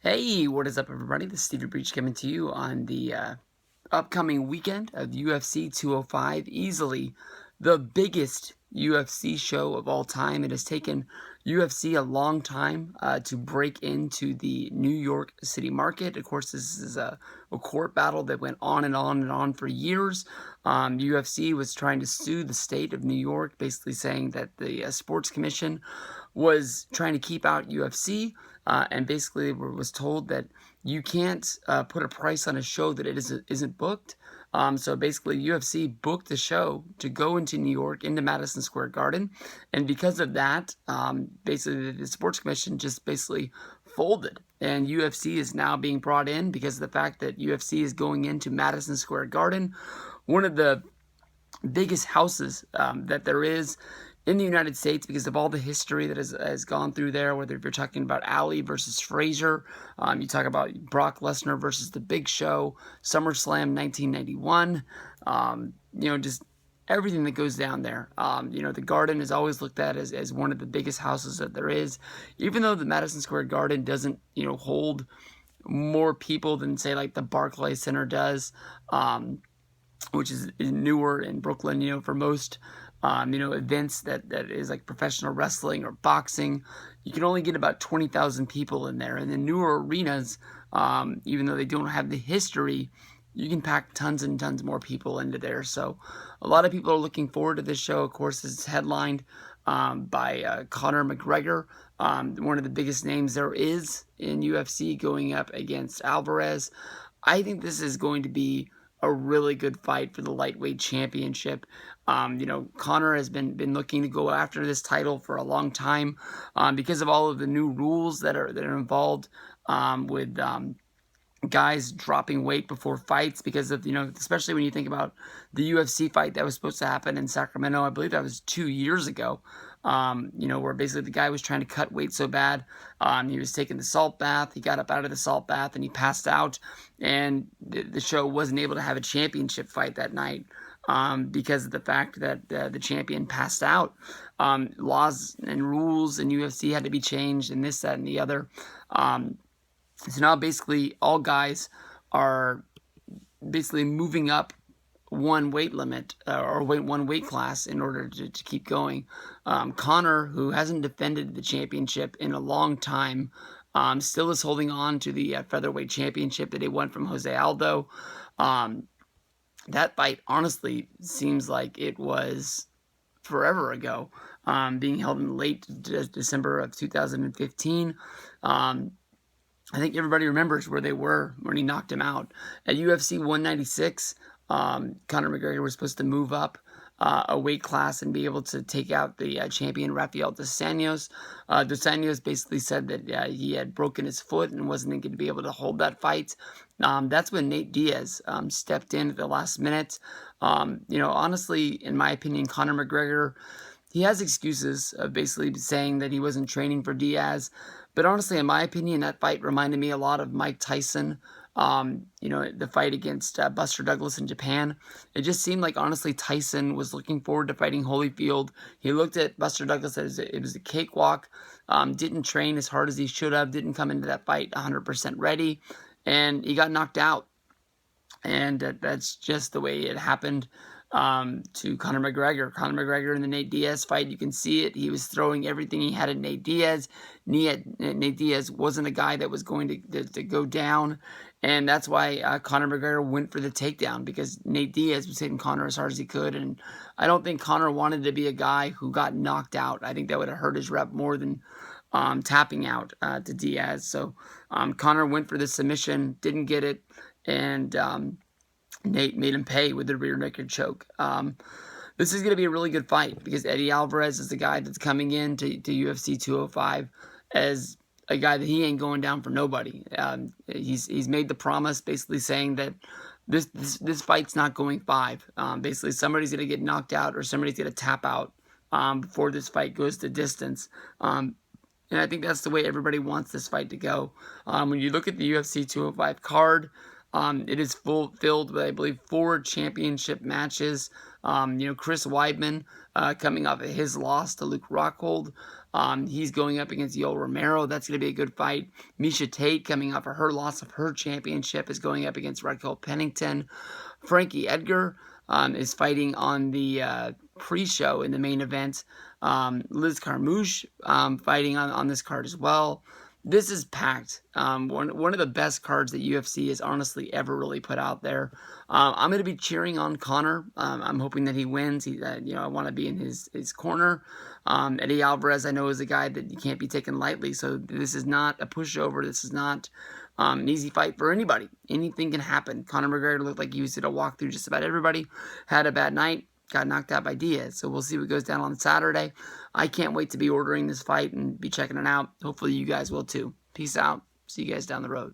Hey, what is up, everybody? This is Steve Breach coming to you on the upcoming weekend of UFC 205. Easily the biggest UFC show of all time. It has taken UFC a long time to break into the New York City market. Of course, this is a court battle that went on and on and on for years. UFC was trying to sue the state of New York, basically saying that the Sports Commission was trying to keep out UFC, and basically was told that you can't put a price on a show that it isn't booked. So basically, UFC booked the show to go into New York, into Madison Square Garden, and because of that, basically the Sports Commission just basically folded, and UFC is now being brought in because of the fact that UFC is going into Madison Square Garden, one of the biggest houses that there is in the United States because of all the history that has gone through there. Whether if you're talking about Ali versus Frazier, you talk about Brock Lesnar versus The Big Show, SummerSlam 1991, just everything that goes down there. The Garden is always looked at as one of the biggest houses that there is, even though the Madison Square Garden doesn't, hold more people than, say, like the Barclays Center does. Which is newer in Brooklyn, for most, events that is like professional wrestling or boxing. You can only get about 20,000 people in there. And the newer arenas, even though they don't have the history, you can pack tons and tons more people into there. So a lot of people are looking forward to this show. Of course, it's headlined by Conor McGregor, one of the biggest names there is in UFC, going up against Alvarez. I think this is going to be a really good fight for the lightweight championship. Conor has been looking to go after this title for a long time because of all of the new rules that are involved with guys dropping weight before fights, because of, especially when you think about the UFC fight that was supposed to happen in Sacramento. I believe that was 2 years ago. Where basically the guy was trying to cut weight so bad, he was taking the salt bath, he got up out of the salt bath and he passed out, and the show wasn't able to have a championship fight that night because of the fact that the champion passed out. Laws and rules in UFC had to be changed, and this, that, and the other. So now basically all guys are basically moving up one weight limit or one weight class in order to keep going. Conor, who hasn't defended the championship in a long time, still is holding on to the featherweight championship that he won from Jose Aldo. That fight honestly seems like it was forever ago, being held in late December of 2015. I think everybody remembers where they were when he knocked him out. At UFC 196, Conor McGregor was supposed to move up a weight class and be able to take out the champion Rafael dos Anjos. Dos Anjos basically said that he had broken his foot and wasn't going to be able to hold that fight. That's when Nate Diaz stepped in at the last minute. Honestly, in my opinion, Conor McGregor, he has excuses of basically saying that he wasn't training for Diaz. But honestly, in my opinion, that fight reminded me a lot of Mike Tyson, the fight against Buster Douglas in Japan. It just seemed like, honestly, Tyson was looking forward to fighting Holyfield. He looked at Buster Douglas as it was a cakewalk, didn't train as hard as he should have, didn't come into that fight 100% ready, and he got knocked out. And that's just the way it happened to Conor McGregor. Conor McGregor in the Nate Diaz fight, you can see it. He was throwing everything he had at Nate Diaz. Nate Diaz wasn't a guy that was going to go down, and that's why Conor McGregor went for the takedown, because Nate Diaz was hitting Conor as hard as he could, and I don't think Conor wanted to be a guy who got knocked out. I think that would have hurt his rep more than tapping out to Diaz. So Conor went for the submission, didn't get it, and Nate made him pay with the rear naked choke. This is going to be a really good fight because Eddie Alvarez is the guy that's coming in to UFC 205 as a guy that he ain't going down for nobody. He's made the promise, basically saying that this fight's not going 5. Basically, somebody's going to get knocked out or somebody's going to tap out before this fight goes to distance. And I think that's the way everybody wants this fight to go. When you look at the UFC 205 card, it is filled with, I believe, 4 championship matches. Chris Weidman coming off of his loss to Luke Rockhold. He's going up against Yoel Romero. That's going to be a good fight. Miesha Tate, coming off of her loss of her championship, is going up against Raquel Pennington. Frankie Edgar is fighting on the pre-show in the main event. Liz Carmouche fighting on this card as well. This is packed. One of the best cards that UFC has honestly ever really put out there. I'm going to be cheering on Conor. I'm hoping that he wins. I want to be in his corner. Eddie Alvarez, I know, is a guy that you can't be taken lightly. So this is not a pushover. This is not an easy fight for anybody. Anything can happen. Conor McGregor looked like he was going to walk through just about everybody. Had a bad night. Got knocked out by Diaz. So we'll see what goes down on Saturday. I can't wait to be ordering this fight and be checking it out. Hopefully you guys will too. Peace out. See you guys down the road.